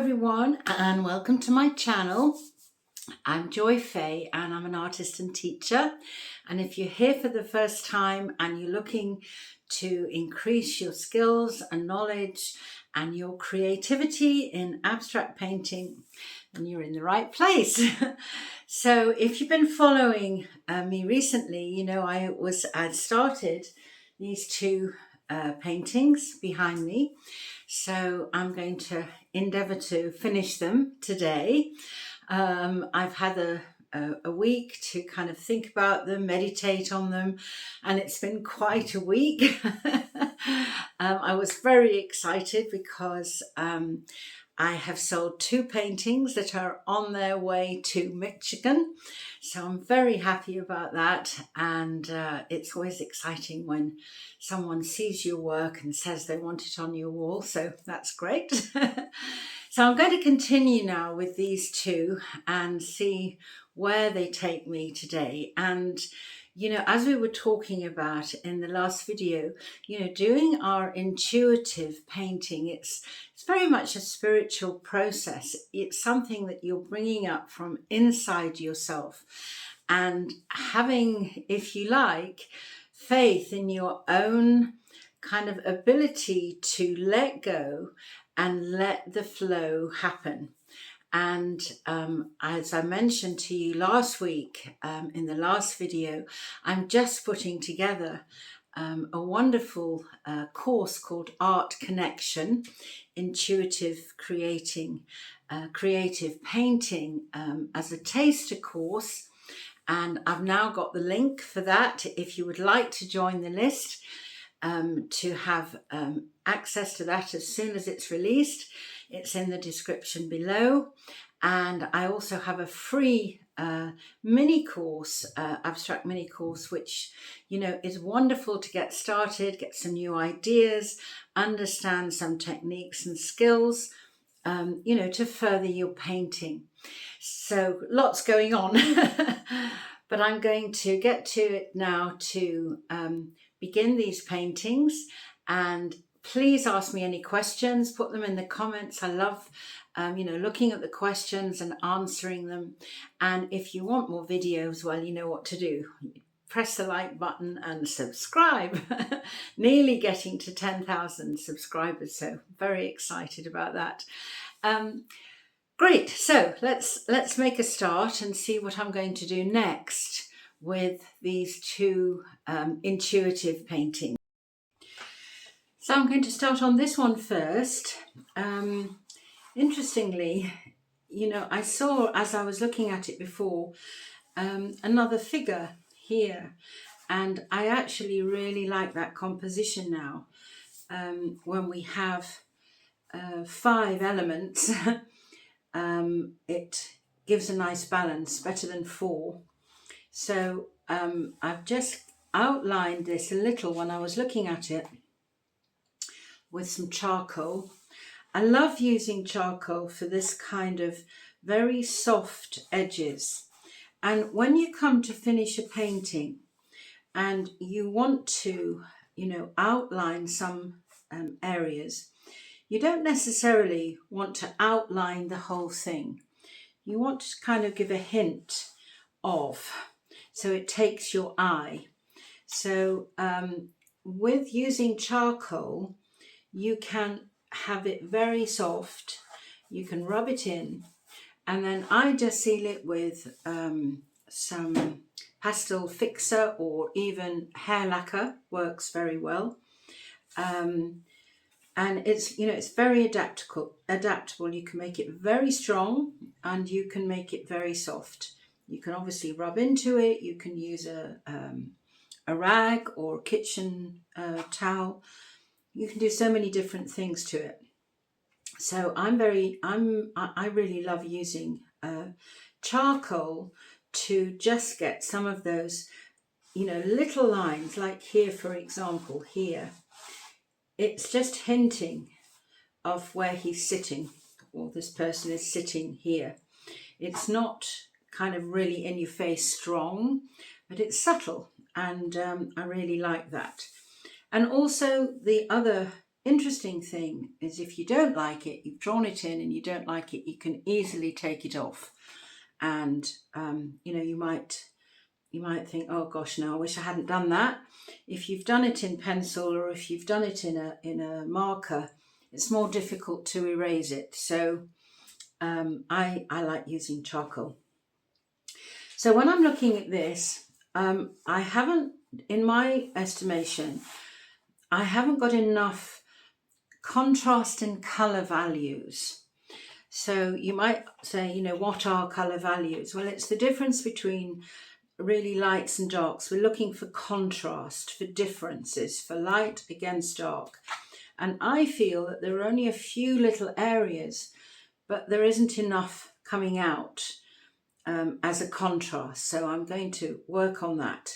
everyone, and welcome to my channel. I'm Joy Fay and I'm an artist and teacher, and if you're here for the first time and you're looking to increase your skills and knowledge and your creativity in abstract painting, then you're in the right place. So if you've been following me recently, you know I started these two paintings behind me. So I'm going to endeavour to finish them today. I've had a week to kind of think about them, meditate on them, and it's been quite a week. I was very excited because I have sold two paintings that are on their way to Michigan. So I'm very happy about that, and it's always exciting when someone sees your work and says they want it on your wall, so that's great. So I'm going to continue now with these two and see where they take me today. And you know, as we were talking about in the last video, you know, doing our intuitive painting, it's very much a spiritual process. It's something that you're bringing up from inside yourself and having, if you like, faith in your own kind of ability to let go and let the flow happen. And as I mentioned to you last week in the last video, I'm just putting together a wonderful course called Art Connection, Intuitive Creating Creative Painting as a taster course. And I've now got the link for that if you would like to join the list to have access to that as soon as it's released. It's in the description below. And I also have a free mini course, abstract mini course, which, you know, is wonderful to get started, get some new ideas, understand some techniques and skills, you know, to further your painting. So lots going on, but I'm going to get to it now to begin these paintings. And please ask me any questions, put them in the comments. I love, you know, looking at the questions and answering them. And if you want more videos, well, you know what to do. Press the like button and subscribe. Nearly getting to 10,000 subscribers, so very excited about that. Great, so let's make a start and see what I'm going to do next with these two intuitive paintings. So I'm going to start on this one first. Interestingly, you know, I saw as I was looking at it before another figure here, and I actually really like that composition now. When we have 5 elements, it gives a nice balance, better than 4. So I've just outlined this a little when I was looking at it with some charcoal. I love using charcoal for this kind of very soft edges. And when you come to finish a painting and you want to, you know, outline some areas, you don't necessarily want to outline the whole thing. You want to kind of give a hint of, so it takes your eye. So with using charcoal, you can have it very soft. You can rub it in, and then I just seal it with some pastel fixer, or even hair lacquer works very well. And it's, you know, it's very adaptable. You can make it very strong and you can make it very soft. You can obviously rub into it. You can use a rag or a kitchen towel. You can do so many different things to it. So I really love using charcoal to just get some of those, you know, little lines, like here, for example, here. It's just hinting of where he's sitting, or this person is sitting here. It's not kind of really in your face strong, but it's subtle, and I really like that. And also the other interesting thing is if you don't like it, you've drawn it in and you don't like it, you can easily take it off. And, you know, you might think, oh gosh, no, I wish I hadn't done that. If you've done it in pencil or if you've done it in a marker, it's more difficult to erase it. So I like using charcoal. So when I'm looking at this, I haven't, in my estimation, I haven't got enough contrast and colour values. So you might say, you know, what are colour values? Well, it's the difference between really lights and darks. We're looking for contrast, for differences, for light against dark. And I feel that there are only a few little areas, but there isn't enough coming out as a contrast. So I'm going to work on that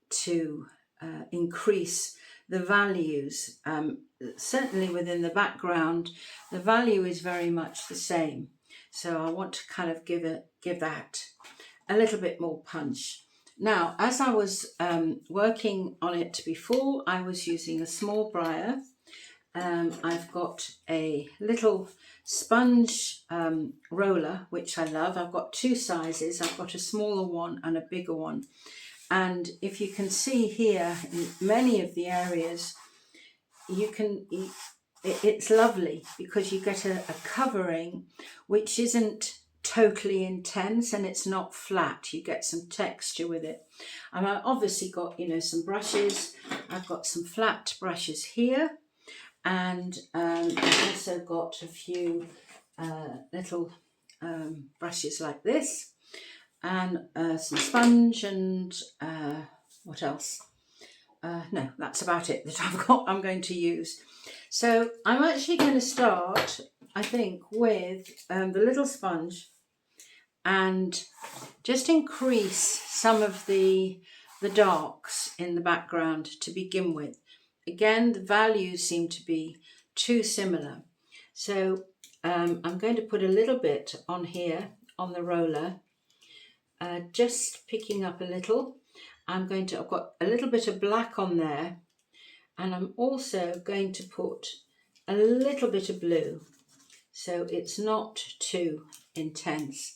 to increase the values. Certainly within the background, the value is very much the same. So I want to kind of give that a little bit more punch. Now, as I was working on it before, I was using a small briar. I've got a little sponge roller, which I love. I've got two sizes. I've got a smaller one and a bigger one. And if you can see here, in many of the areas, it's lovely because you get a covering which isn't totally intense and it's not flat. You get some texture with it. And I've obviously got, you know, some brushes. I've got some flat brushes here, and I've also got a few little brushes like this, and some sponge, and what else? No, that's about it that I'm going to use. So I'm actually going to start, I think, with the little sponge and just increase some of the darks in the background to begin with. Again, the values seem to be too similar. So I'm going to put a little bit on here on the roller, just picking up a little. I've got a little bit of black on there, and I'm also going to put a little bit of blue, so it's not too intense.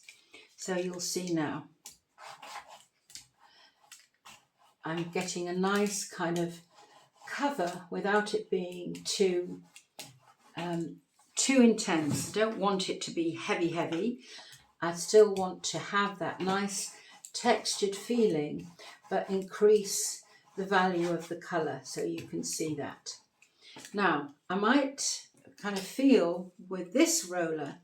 So you'll see now, I'm getting a nice kind of cover without it being too intense. I don't want it to be heavy. I still want to have that nice textured feeling, but increase the value of the colour so you can see that. Now, I might kind of feel with this roller,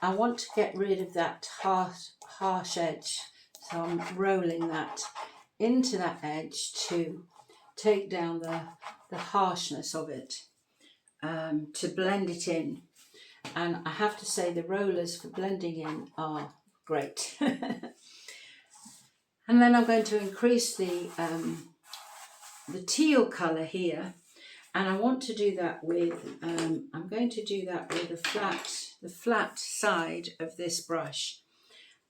I want to get rid of that harsh edge. So I'm rolling that into that edge to take down the harshness of it, to blend it in. And I have to say the rollers for blending in are great. And then I'm going to increase the teal colour here, and I want to do that with I'm going to do that with the flat side of this brush.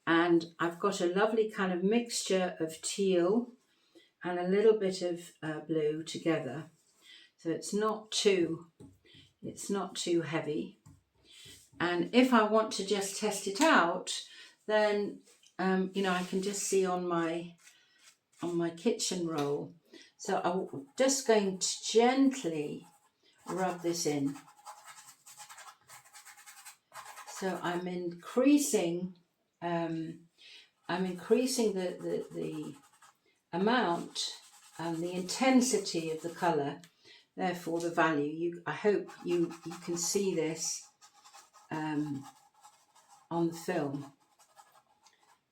And I've got a lovely kind of mixture of teal and a little bit of blue together, so it's not too heavy. And if I want to just test it out, then you know, I can just see on my kitchen roll. So I'm just going to gently rub this in. So I'm increasing the amount and the intensity of the colour, therefore the value. I hope you can see this on the film.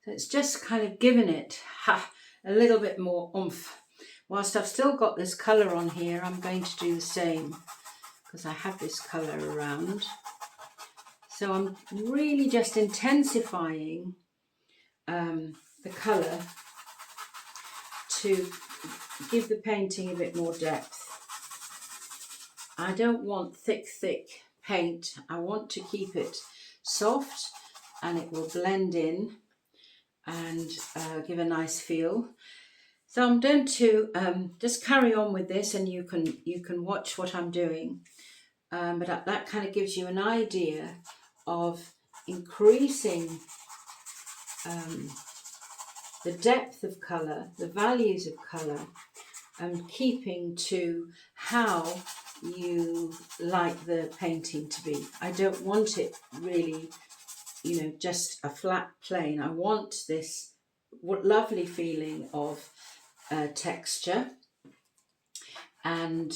So it's just kind of giving it a little bit more oomph. Whilst I've still got this colour on here, I'm going to do the same because I have this colour around. So I'm really just intensifying the colour to give the painting a bit more depth. I don't want thick paint. I want to keep it soft, and it will blend in and give a nice feel. So I'm going to just carry on with this, and you can watch what I'm doing. But that kind of gives you an idea of increasing the depth of colour, the values of colour, and keeping to how you like the painting to be. I don't want it really, just a flat plane. I want this lovely feeling of texture and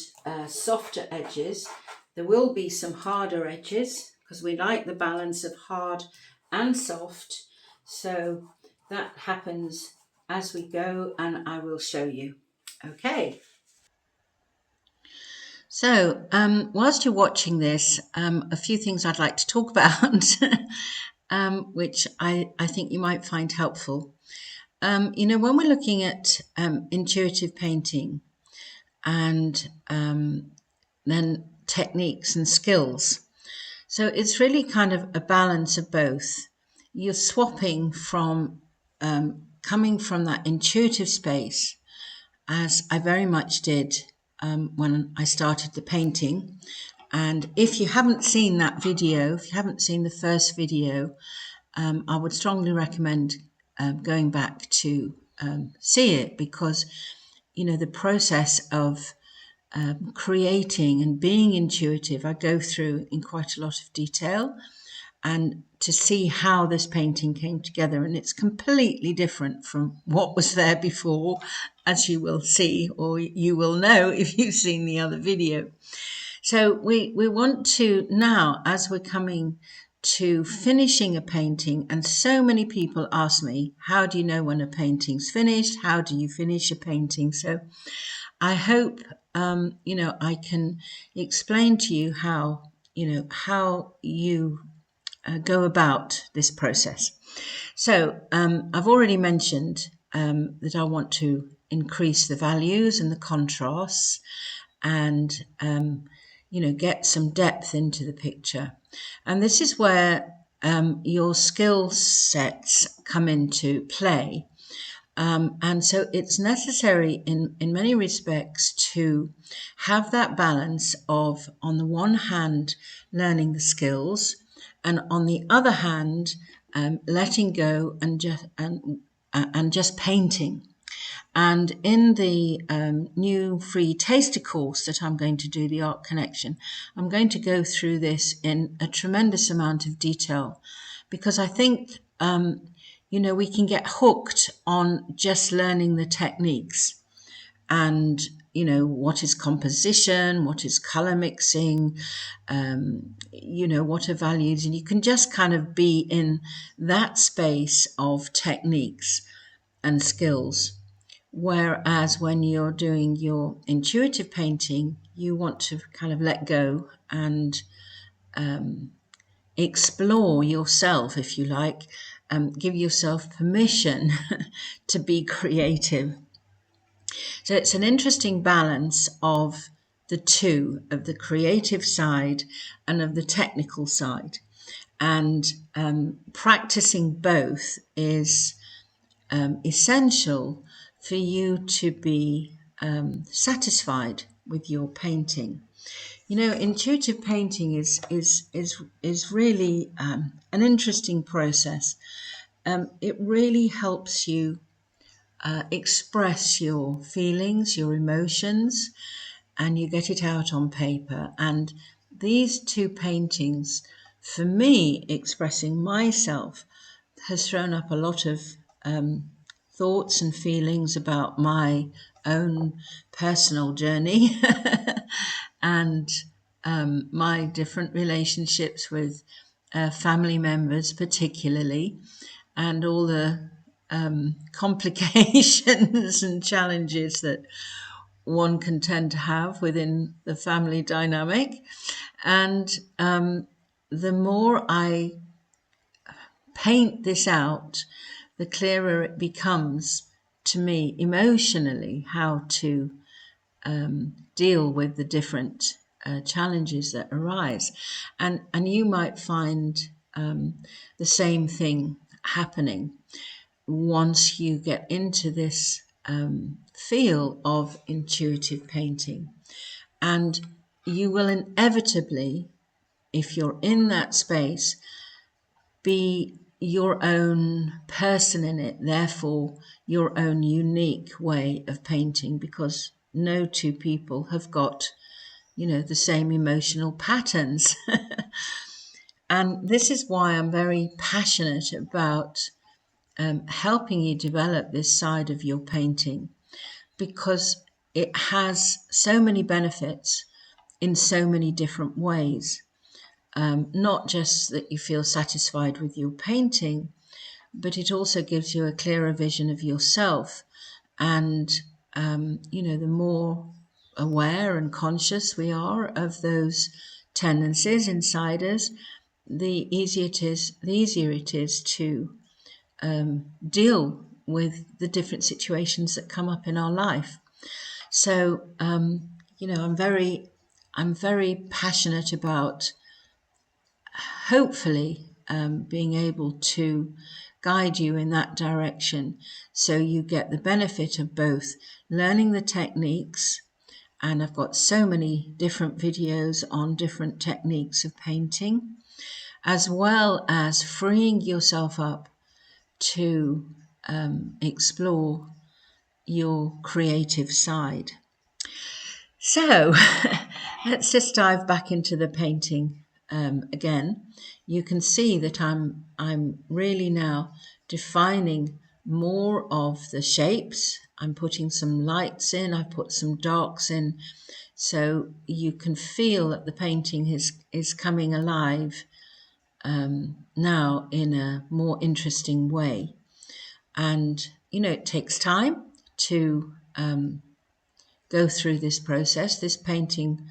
softer edges. There will be some harder edges because we like the balance of hard and soft. So that happens as we go, and I will show you. Okay. So whilst you're watching this, a few things I'd like to talk about, which I think you might find helpful. When we're looking at intuitive painting and then techniques and skills, so it's really kind of a balance of both. You're swapping from coming from that intuitive space, as I very much did when I started the painting. And if you haven't seen that video, if you haven't seen the first video, I would strongly recommend going back to see it, because the process of creating and being intuitive I go through in quite a lot of detail, and to see how this painting came together. And it's completely different from what was there before, as you will see, or you will know if you've seen the other video. So we want to now, as we're coming to finishing a painting, and so many people ask me, how do you know when a painting's finished? How do you finish a painting? So I hope, I can explain to you how you go about this process. So I've already mentioned that I want to increase the values and the contrasts, and get some depth into the picture. And this is where your skill sets come into play. And so it's necessary in many respects to have that balance of, on the one hand, learning the skills, and on the other hand, letting go and just painting. And in the new free taster course that I'm going to do, the Art Connection, I'm going to go through this in a tremendous amount of detail, because I think, we can get hooked on just learning the techniques and, what is composition, what is color mixing, what are values, and you can just kind of be in that space of techniques and skills. Whereas when you're doing your intuitive painting, you want to kind of let go and explore yourself, if you like, give yourself permission to be creative. So it's an interesting balance of the two, of the creative side and of the technical side. And practicing both is essential for you to be satisfied with your painting. Intuitive painting is really an interesting process. It really helps you express your feelings, your emotions, and you get it out on paper. And these two paintings, for me, expressing myself, has thrown up a lot of thoughts and feelings about my own personal journey and my different relationships with family members, particularly, and all the complications and challenges that one can tend to have within the family dynamic. And the more I paint this out, the clearer it becomes to me emotionally how to deal with the different challenges that arise. And you might find the same thing happening once you get into this feel of intuitive painting. And you will inevitably, if you're in that space, be your own person in it, therefore your own unique way of painting, because no two people have got, the same emotional patterns. And this is why I'm very passionate about helping you develop this side of your painting, because it has so many benefits in so many different ways. Not just that you feel satisfied with your painting, but it also gives you a clearer vision of yourself. And, the more aware and conscious we are of those tendencies inside us, the easier it is to deal with the different situations that come up in our life. So, I'm very passionate about hopefully being able to guide you in that direction, so you get the benefit of both learning the techniques, and I've got so many different videos on different techniques of painting, as well as freeing yourself up to explore your creative side. So let's just dive back into the painting again. You can see that I'm really now defining more of the shapes. I'm putting some lights in, I've put some darks in, so you can feel that the painting is coming alive now in a more interesting way. And it takes time to go through this process. This painting,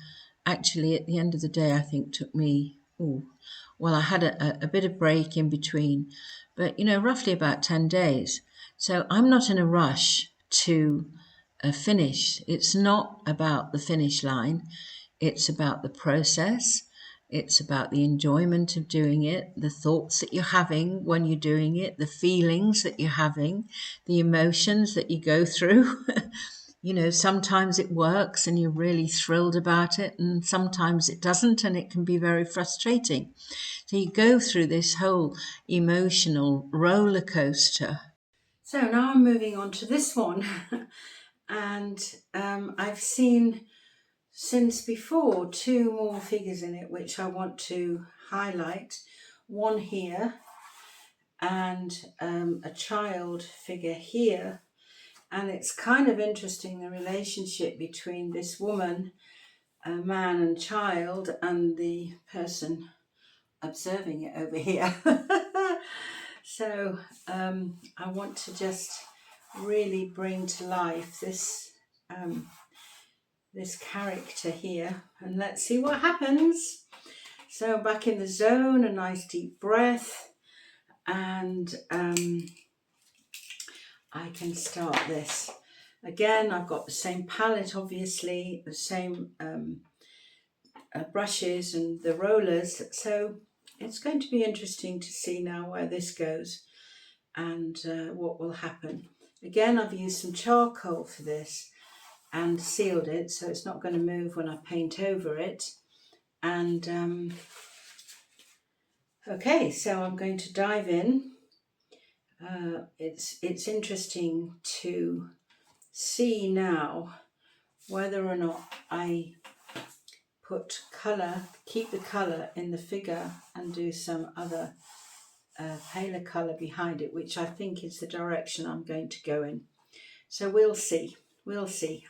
actually, at the end of the day, I think took me, I had a bit of break in between, but roughly about 10 days. So I'm not in a rush to finish. It's not about the finish line, it's about the process. It's about the enjoyment of doing it, the thoughts that you're having when you're doing it, the feelings that you're having, the emotions that you go through. Sometimes it works and you're really thrilled about it, and sometimes it doesn't, and it can be very frustrating. So you go through this whole emotional roller coaster. So now I'm moving on to this one. And I've seen since before two more figures in it, which I want to highlight. One here and a child figure here. And it's kind of interesting, the relationship between this woman, a man and child, and the person observing it over here. So I want to just really bring to life this character here, and let's see what happens. So back in the zone, a nice deep breath, and I can start this. Again, I've got the same palette, obviously, the same brushes and the rollers. So it's going to be interesting to see now where this goes and what will happen. Again, I've used some charcoal for this and sealed it, so it's not going to move when I paint over it. And okay, so I'm going to dive in. It's interesting to see now whether or not I put colour, keep the colour in the figure and do some other paler colour behind it, which I think is the direction I'm going to go in. So we'll see.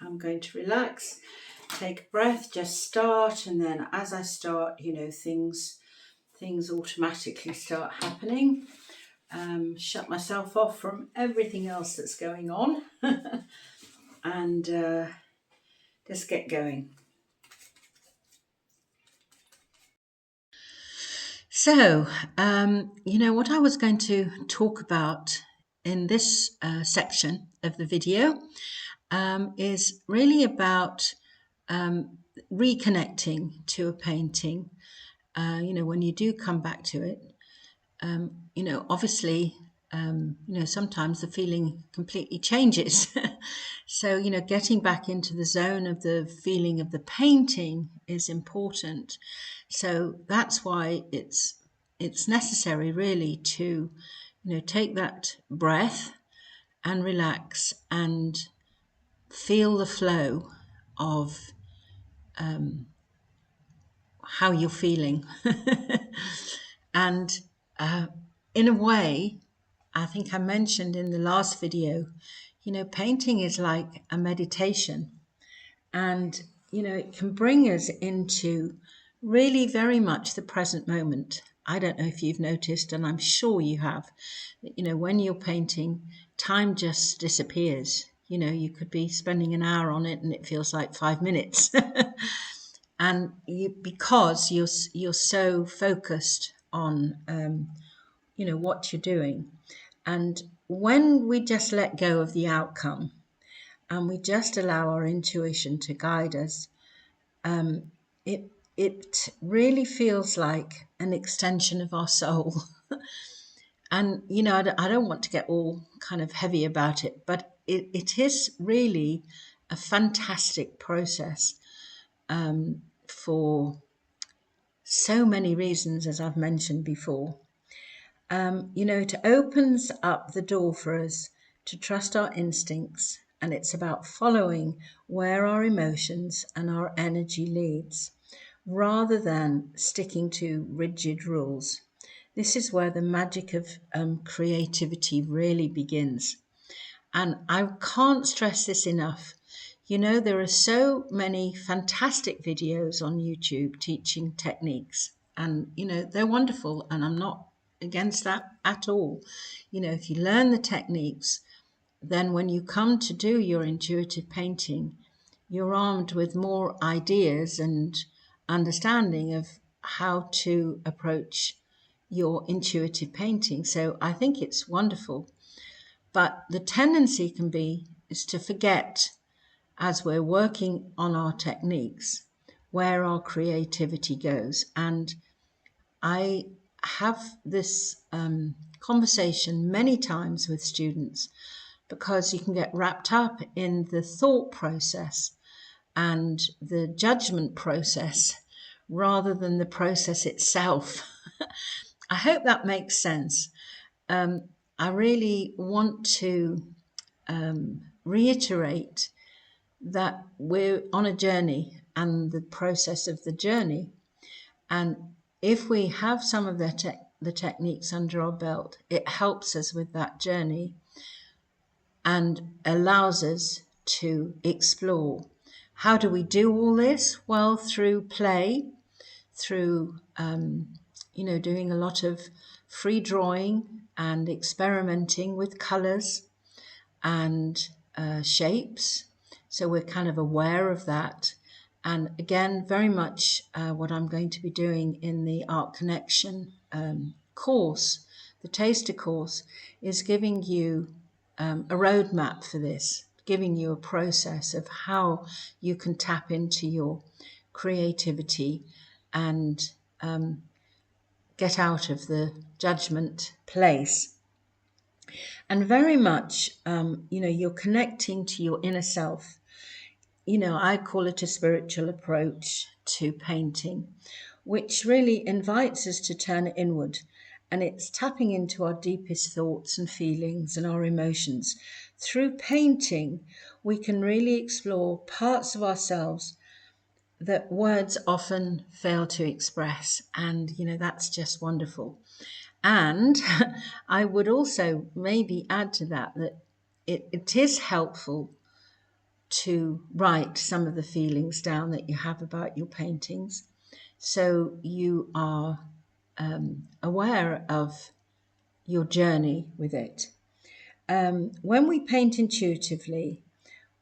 I'm going to relax, take a breath, just start, and then as I start, things automatically start happening. Shut myself off from everything else that's going on and just get going. So, what I was going to talk about in this section of the video is really about reconnecting to a painting. When you do come back to it, obviously, sometimes the feeling completely changes. So, getting back into the zone of the feeling of the painting is important. So that's why it's necessary really to, take that breath and relax and feel the flow of how you're feeling. And in a way, I think I mentioned in the last video, painting is like a meditation. And, it can bring us into really very much the present moment. I don't know if you've noticed, and I'm sure you have, that, when you're painting, time just disappears. You could be spending an hour on it and it feels like 5 minutes. And because you're so focused on, what you're doing. And when we just let go of the outcome and we just allow our intuition to guide us, it really feels like an extension of our soul. And, I don't want to get all kind of heavy about it, but it is really a fantastic process for so many reasons, as I've mentioned before. It opens up the door for us to trust our instincts, and it's about following where our emotions and our energy leads, rather than sticking to rigid rules. This is where the magic of creativity really begins. And I can't stress this enough. There are so many fantastic videos on YouTube teaching techniques, and, they're wonderful, and I'm not against that at all. If you learn the techniques, then when you come to do your intuitive painting, you're armed with more ideas and understanding of how to approach your intuitive painting. So I think it's wonderful. But the tendency can be is to forget, as we're working on our techniques, where our creativity goes. And I have this conversation many times with students, because you can get wrapped up in the thought process and the judgment process rather than the process itself. I hope that makes sense. I really want to reiterate that we're on a journey and the process of the journey. And if we have some of the techniques under our belt, it helps us with that journey and allows us to explore. How do we do all this? Well, through play, through, doing a lot of free drawing and experimenting with colors and shapes. So we're kind of aware of that. And again, very much what I'm going to be doing in the Art Connection course, the Taster course, is giving you a roadmap for this, giving you a process of how you can tap into your creativity and get out of the judgment place. And very much, you're connecting to your inner self. I call it a spiritual approach to painting, which really invites us to turn inward. And it's tapping into our deepest thoughts and feelings and our emotions. Through painting, we can really explore parts of ourselves that words often fail to express. And, that's just wonderful. And I would also maybe add to that it is helpful to write some of the feelings down that you have about your paintings, so you are aware of your journey with it. When we paint intuitively,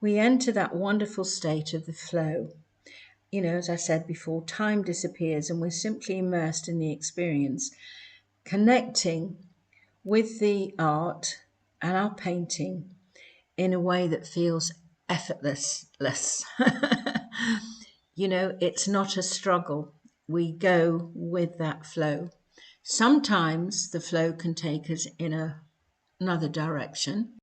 we enter that wonderful state of the flow. As I said before, time disappears and we're simply immersed in the experience, connecting with the art and our painting in a way that feels effortless. It's not a struggle. We go with that flow. Sometimes the flow can take us in another direction.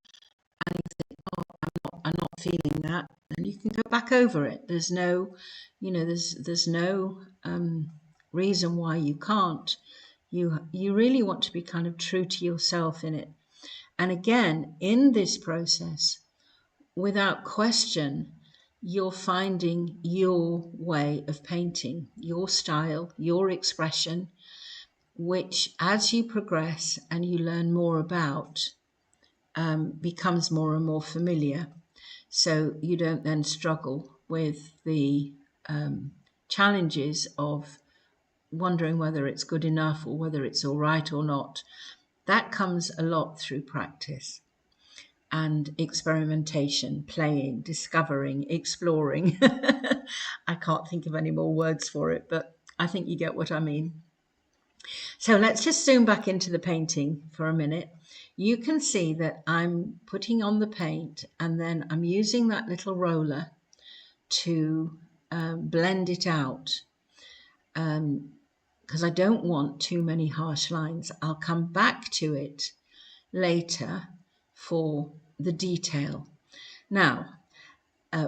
I'm not feeling that, and you can go back over it. There's no, there's no reason why you can't. You really want to be kind of true to yourself in it. And again, in this process, without question, you're finding your way of painting, your style, your expression, which as you progress and you learn more about, becomes more and more familiar. So you don't then struggle with the challenges of wondering whether it's good enough or whether it's all right or not. That comes a lot through practice and experimentation, playing, discovering, exploring. I can't think of any more words for it, but I think you get what I mean. So let's just zoom back into the painting for a minute. You can see that I'm putting on the paint and then I'm using that little roller to blend it out, because I don't want too many harsh lines. I'll come back to it later for the detail. Now,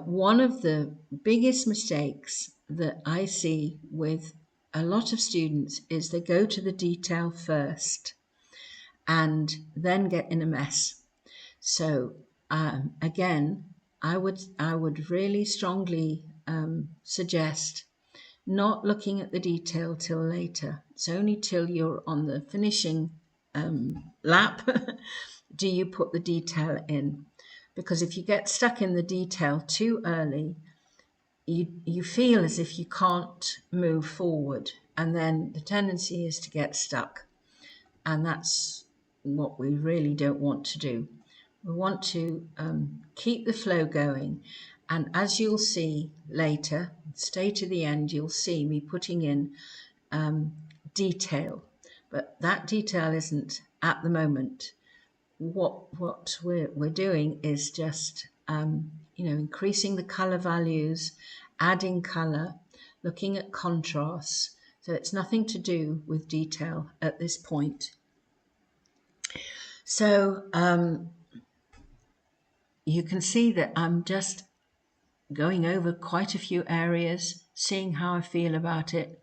one of the biggest mistakes that I see with a lot of students is they go to the detail first and then get in a mess. So again, I would really strongly suggest not looking at the detail till later. It's only till you're on the finishing lap do you put the detail in. Because if you get stuck in the detail too early, you feel as if you can't move forward, and then the tendency is to get stuck, and that's what we really don't want to do. We want to keep the flow going, and as you'll see later, stay to the end, you'll see me putting in detail, but that detail isn't at the moment. What we're doing is just increasing the color values, adding color, looking at contrasts. So it's nothing to do with detail at this point. So you can see that I'm just going over quite a few areas, seeing how I feel about it.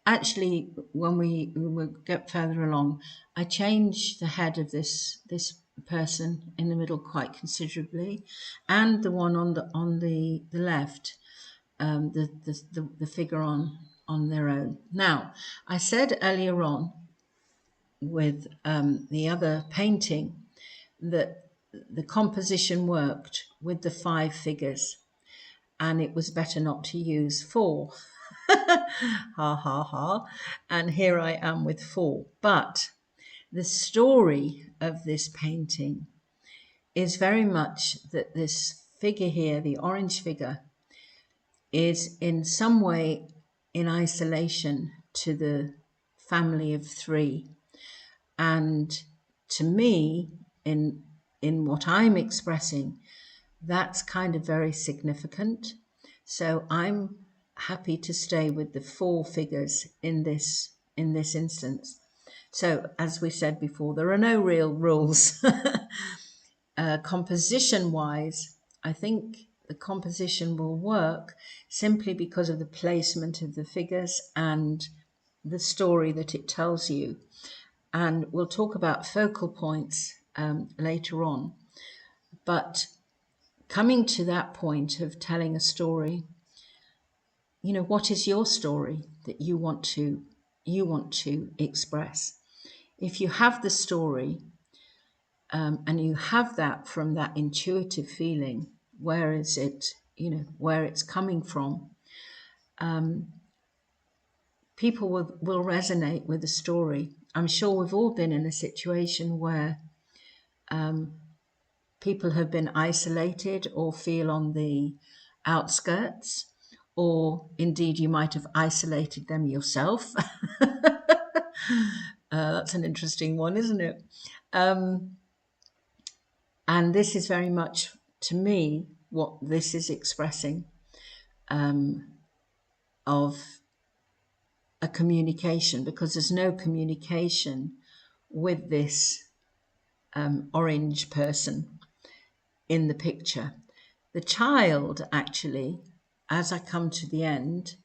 Actually, when we get further along, I change the head of this person in the middle quite considerably, and the one on the left, the figure on their own. Now, I said earlier on with the other painting that the composition worked with the 5 figures, and it was better not to use 4. Ha ha ha. And here I am with 4. But the story of this painting is very much that this figure here, the orange figure, is in some way in isolation to the family of 3. And to me, in what I'm expressing, that's kind of very significant. So I'm happy to stay with the 4 figures in this instance. So as we said before, there are no real rules. Composition wise, I think the composition will work simply because of the placement of the figures and the story that it tells you. And we'll talk about focal points later on. But coming to that point of telling a story, what is your story that you want to express? If you have the story and you have that from that intuitive feeling, where is it, where it's coming from, people will resonate with the story. I'm sure we've all been in a situation where people have been isolated or feel on the outskirts, or indeed you might have isolated them yourself. That's an interesting one, isn't it? And this is very much, to me, what this is expressing, of a communication, because there's no communication with this orange person in the picture. The child actually, as I come to the end,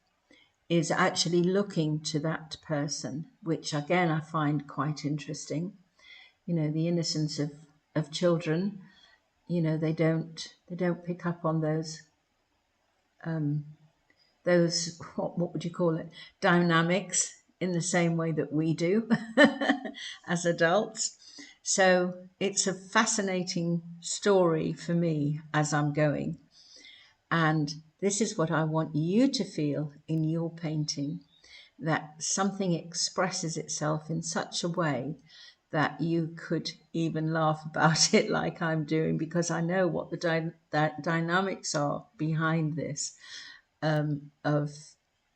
is actually looking to that person, which again I find quite interesting. You know, the innocence of children, you know, they don't pick up on those what would you call it, dynamics in the same way that we do as adults. So it's a fascinating story for me as I'm going. And this is what I want you to feel in your painting, that something expresses itself in such a way that you could even laugh about it like I'm doing, because I know what the dynamics are behind this, of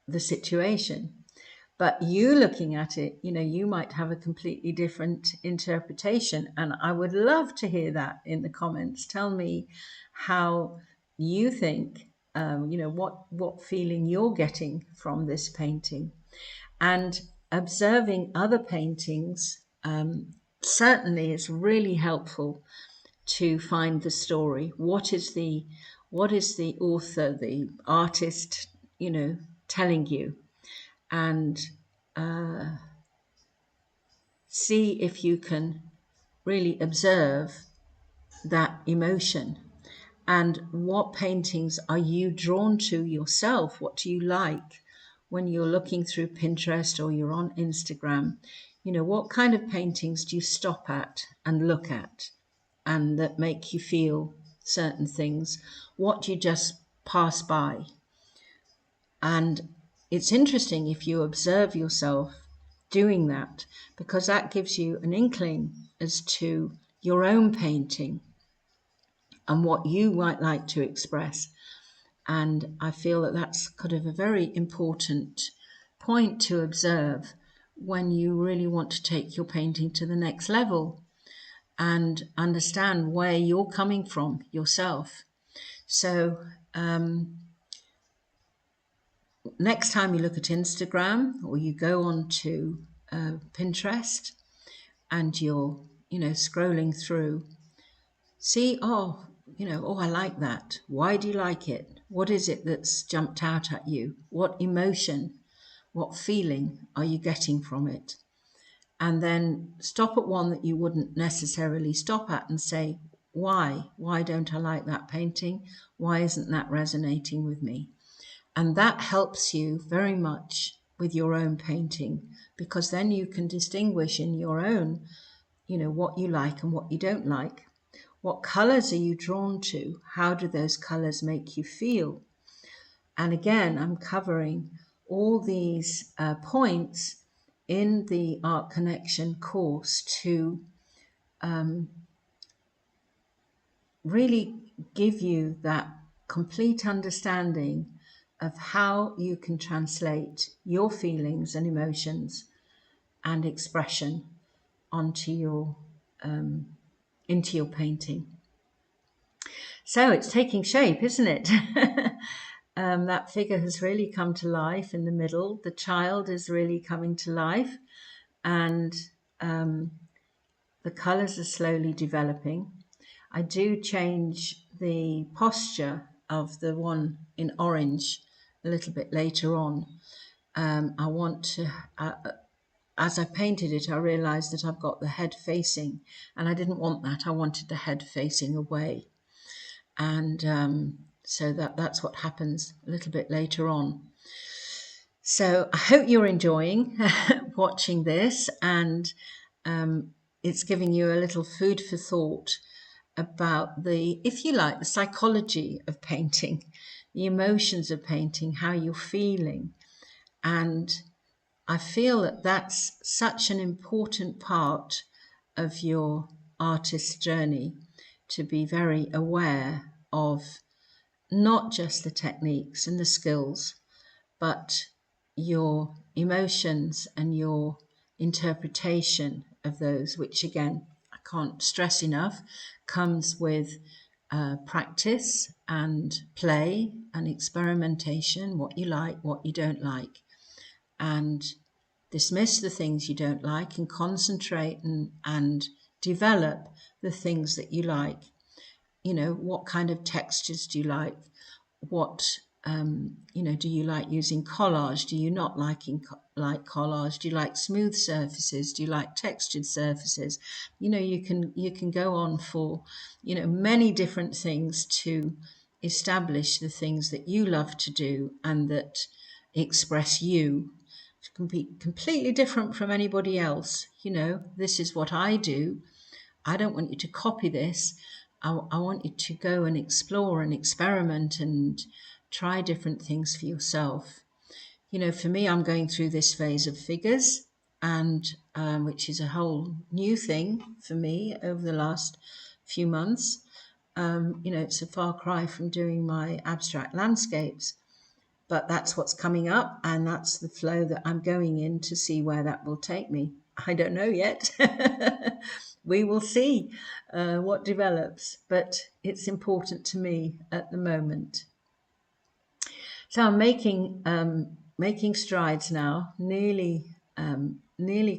the situation. But you looking at it, you know, you might have a completely different interpretation. And I would love to hear that in the comments. Tell me how you think, you know, what feeling you're getting from this painting. And observing other paintings certainly is really helpful to find the story. What is the author, the artist, you know, telling you? And see if you can really observe that emotion. And what paintings are you drawn to yourself? What do you like when you're looking through Pinterest or you're on Instagram? You know, what kind of paintings do you stop at and look at and that make you feel certain things? What do you just pass by? And it's interesting if you observe yourself doing that, because that gives you an inkling as to your own painting and what you might like to express. And I feel that that's kind of a very important point to observe when you really want to take your painting to the next level and understand where you're coming from yourself. So next time you look at Instagram or you go on to Pinterest and you're, you know, scrolling through, see, oh, you know, oh, I like that. Why do you like it? What is it that's jumped out at you? What emotion, what feeling are you getting from it? And then stop at one that you wouldn't necessarily stop at and say, why? Why don't I like that painting? Why isn't that resonating with me? And that helps you very much with your own painting, because then you can distinguish in your own, you know, what you like and what you don't like. What colors are you drawn to? How do those colors make you feel? And again, I'm covering all these points in the Art Connection course to really give you that complete understanding of how you can translate your feelings and emotions and expression onto your into your painting. So it's taking shape, isn't it? That figure has really come to life in the middle. The child is really coming to life, and the colors are slowly developing. I do change the posture of the one in orange a little bit later on. I want to, as I painted it, I realized that I've got the head facing, and I didn't want that. I wanted the head facing away. And so that's what happens a little bit later on. So I hope you're enjoying watching this, and it's giving you a little food for thought about the, if you like, the psychology of painting, the emotions of painting, how you're feeling. And I feel that that's such an important part of your artist's journey, to be very aware of not just the techniques and the skills, but your emotions and your interpretation of those, which again, I can't stress enough, comes with practice and play and experimentation, what you like, what you don't like, and dismiss the things you don't like and concentrate and develop the things that you like. what kind of textures do you like? What do you like using collage? Do you not like collage? Do you like smooth surfaces? Do you like textured surfaces? You can go on for many different things to establish the things that you love to do and that express you. It can be completely different from anybody else. This is what I do. I don't want you to copy this. I want you to go and explore and experiment and try different things for yourself. For me, I'm going through this phase of figures, and which is a whole new thing for me over the last few months. It's a far cry from doing my abstract landscapes, but that's what's coming up, and that's the flow that I'm going in to see where that will take me. I don't know yet. We will see what develops, but it's important to me at the moment. So I'm making strides now, nearly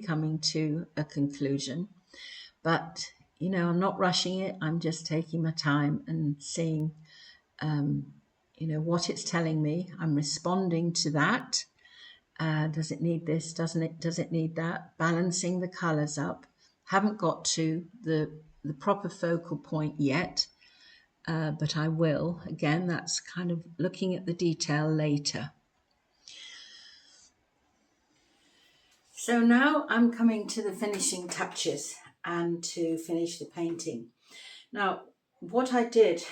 coming to a conclusion. But I'm not rushing it. I'm just taking my time and seeing what it's telling me. I'm responding to that. Does it need this? Does it need that? Balancing the colors up. Haven't got to the proper focal point yet, but I will. Again, that's kind of looking at the detail later. So now I'm coming to the finishing touches and to finish the painting. Now, what I did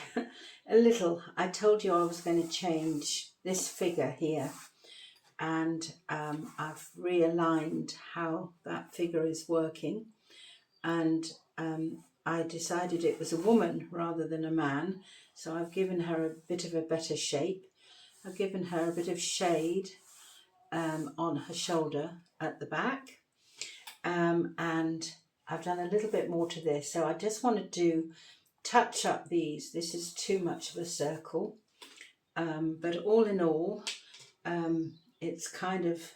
I told you I was going to change this figure here, and I've realigned how that figure is working, and I decided it was a woman rather than a man, so I've given her a bit of a better shape. I've given her a bit of shade on her shoulder at the back, and I've done a little bit more to this. So I just want to touch up these. This is too much of a circle, but all in all, it's kind of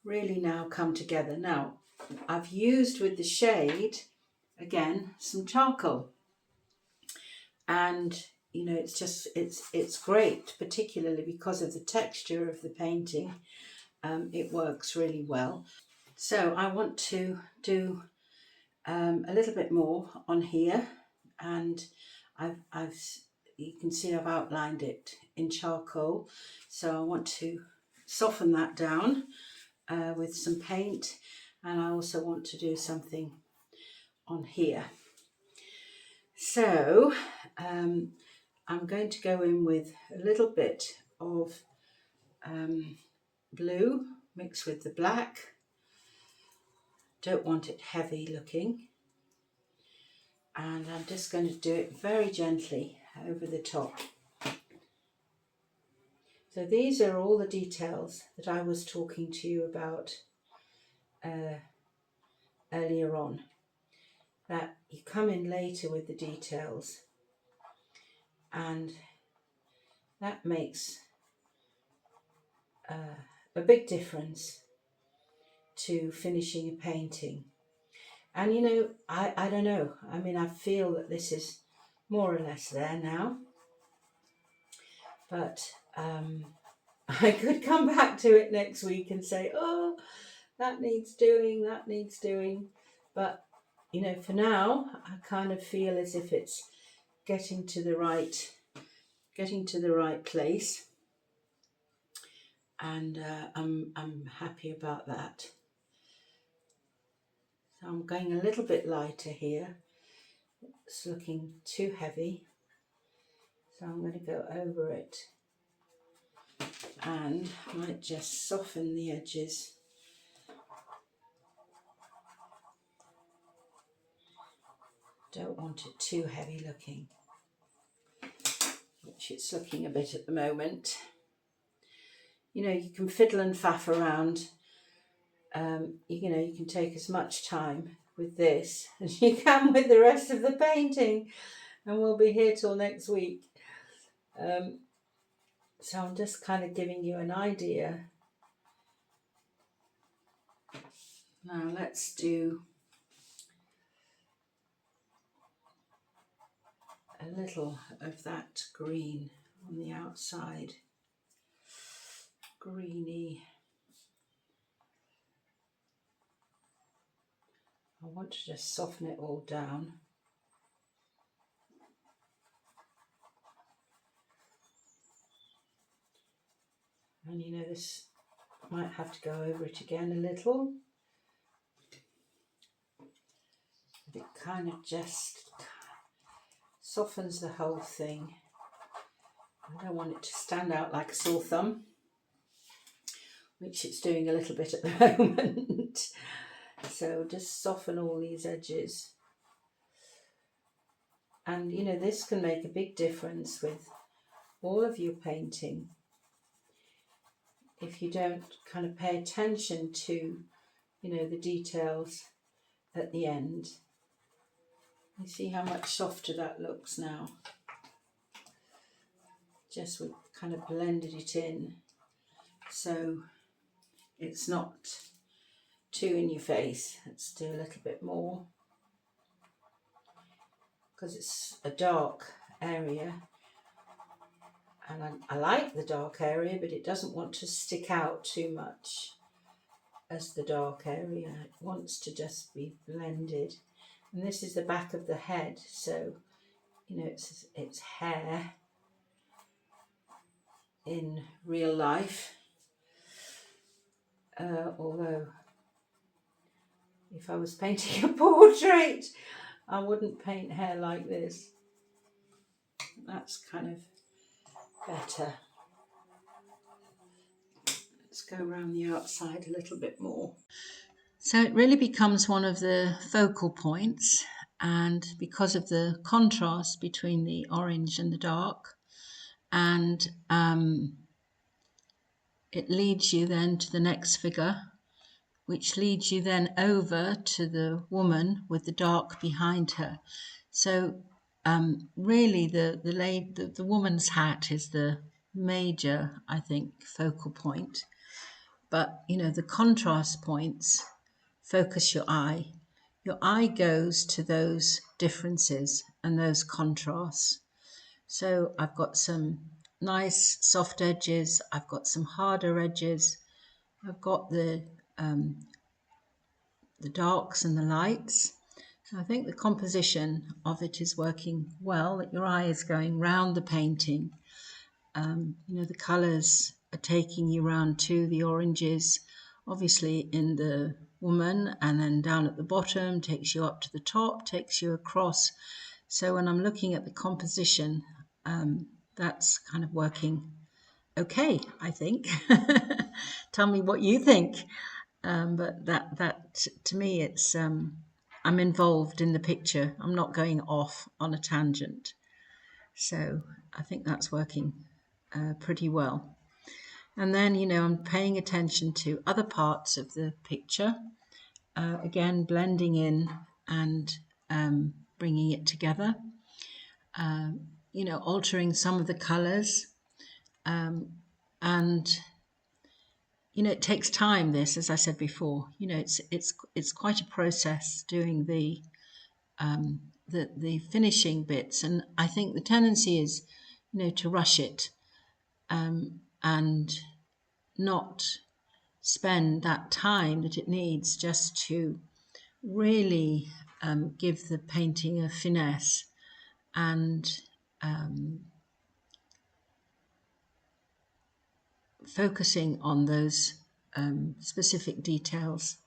really now come together. Now, I've used with the shade, again, some charcoal. And, it's great, particularly because of the texture of the painting. It works really well. So I want to do a little bit more on here, and you can see I've outlined it in charcoal. So I want to soften that down with some paint, and I also want to do something on here. So I'm going to go in with a little bit of blue mixed with the black. Don't want it heavy looking, and I'm just going to do it very gently over the top. So these are all the details that I was talking to you about earlier on, that you come in later with the details, and that makes a big difference to finishing a painting. And I don't know, I mean, I feel that this is more or less there now, but I could come back to it next week and say, oh, that needs doing, but for now I kind of feel as if it's getting to the right place, and I'm happy about that. So I'm going a little bit lighter here. It's looking too heavy, so I'm going to go over it and I might just soften the edges. Don't want it too heavy looking, which it's looking a bit at the moment. You can fiddle and faff around. You can take as much time with this as you can with the rest of the painting, and we'll be here till next week. So I'm just kind of giving you an idea. Now let's do a a little of that green on the outside, greeny. I want to just soften it all down. And you know, this might have to go over it again a little. But it kind of just softens the whole thing. I don't want it to stand out like a sore thumb, which it's doing a little bit at the moment. So just soften all these edges. And you know, this can make a big difference with all of your painting. If you don't kind of pay attention to, you know, the details at the end. You see how much softer that looks now. Just we kind of blended it in, so it's not too in your face. Let's do a little bit more, because it's a dark area, and I like the dark area, but it doesn't want to stick out too much as the dark area. It wants to just be blended. And this is the back of the head, so you know, it's hair in real life. Although if I was painting a portrait, I wouldn't paint hair like this. That's kind of better. Let's go around the outside a little bit more. So it really becomes one of the focal points, and because of the contrast between the orange and the dark, and it leads you then to the next figure, which leads you then over to the woman with the dark behind her. So really the woman's hat is the major, I think, focal point. But you know, the contrast points focus your eye. Your eye goes to those differences and those contrasts. So I've got some nice soft edges, I've got some harder edges, I've got the darks and the lights. So I think the composition of it is working well, that your eye is going round the painting. You know, the colours are taking you round to the oranges, obviously in the woman, and then down at the bottom, takes you up to the top, takes you across. So when I'm looking at the composition, that's kind of working okay, I think. Tell me what you think. But that to me, it's I'm involved in the picture. I'm not going off on a tangent. So I think that's working pretty well. And then, you know, I'm paying attention to other parts of the picture. Again, blending in and bringing it together. You know, altering some of the colours. And you know, it takes time, this, as I said before. You know, it's quite a process doing the finishing bits, and I think the tendency is, you know, to rush it and not spend that time that it needs just to really give the painting a finesse and focusing on those specific details.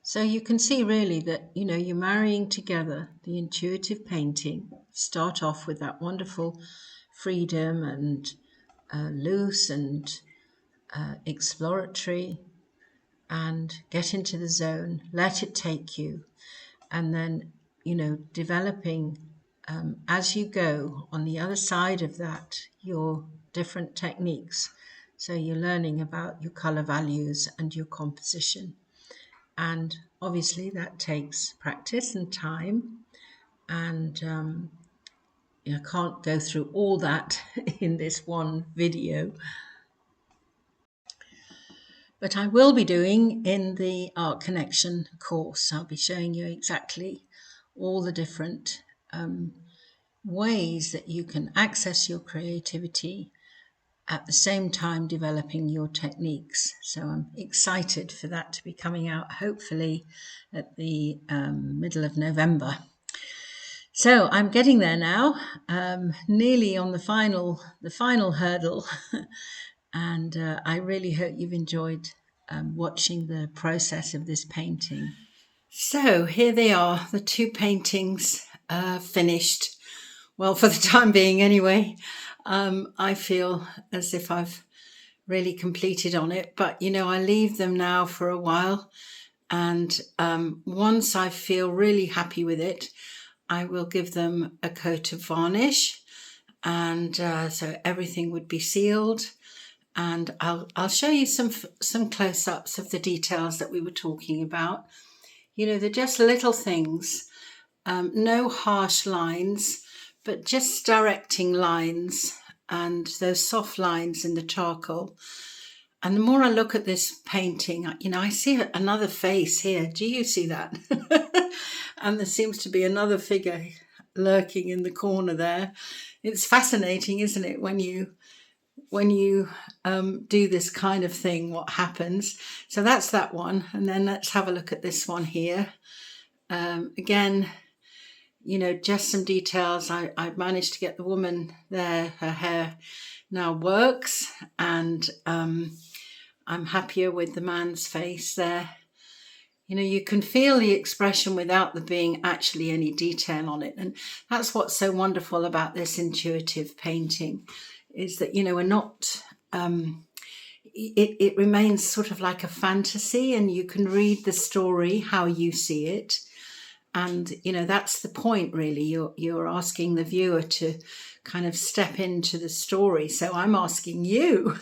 So you can see really that, you know, you're marrying together the intuitive painting, start off with that wonderful freedom and loose and exploratory, and get into the zone, let it take you, and then, you know, developing as you go on the other side of that, your different techniques. So you're learning about your color values and your composition. And obviously that takes practice and time, and I can't go through all that in this one video. but I will be doing in the Art Connection course. I'll be showing you exactly all the different ways that you can access your creativity at the same time developing your techniques. So I'm excited for that to be coming out hopefully at the middle of November. So I'm getting there now, nearly on the final hurdle, and I really hope you've enjoyed watching the process of this painting. So here they are, the two paintings finished. Well, for the time being anyway. I feel as if I've really completed on it, but I leave them now for a while, and once I feel really happy with it, I will give them a coat of varnish, and so everything would be sealed, and I'll show you some close-ups of the details that we were talking about. They're just little things, no harsh lines, but just directing lines and those soft lines in the charcoal. And the more I look at this painting, I see another face here. Do you see that? And there seems to be another figure lurking in the corner there. It's fascinating, isn't it, when you do this kind of thing, what happens. So that's that one. And then let's have a look at this one here. Again, just some details. I managed to get the woman there. Her hair now works, and I'm happier with the man's face there. You can feel the expression without there being actually any detail on it. And that's what's so wonderful about this intuitive painting, is that, we're not, it remains sort of like a fantasy, and you can read the story how you see it. And, that's the point, really. You're asking the viewer to kind of step into the story. So I'm asking you.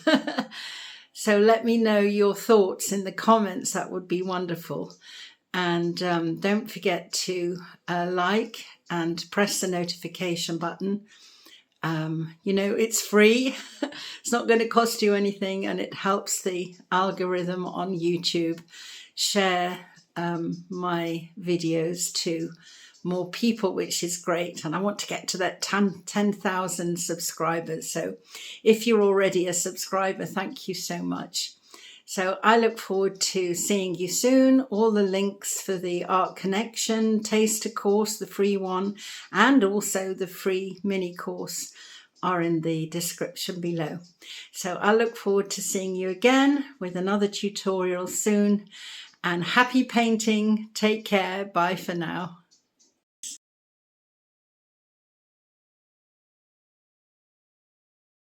So let me know your thoughts in the comments. That would be wonderful. And don't forget to like and press the notification button. It's free. It's not going to cost you anything, and it helps the algorithm on YouTube share my videos to more people, which is great. And I want to get to that 10,000 subscribers. So if you're already a subscriber, thank you so much. So I look forward to seeing you soon. All the links for the Art Connection Taster course, the free one, and also the free mini course are in the description below. So I look forward to seeing you again with another tutorial soon. And happy painting. Take care. Bye for now.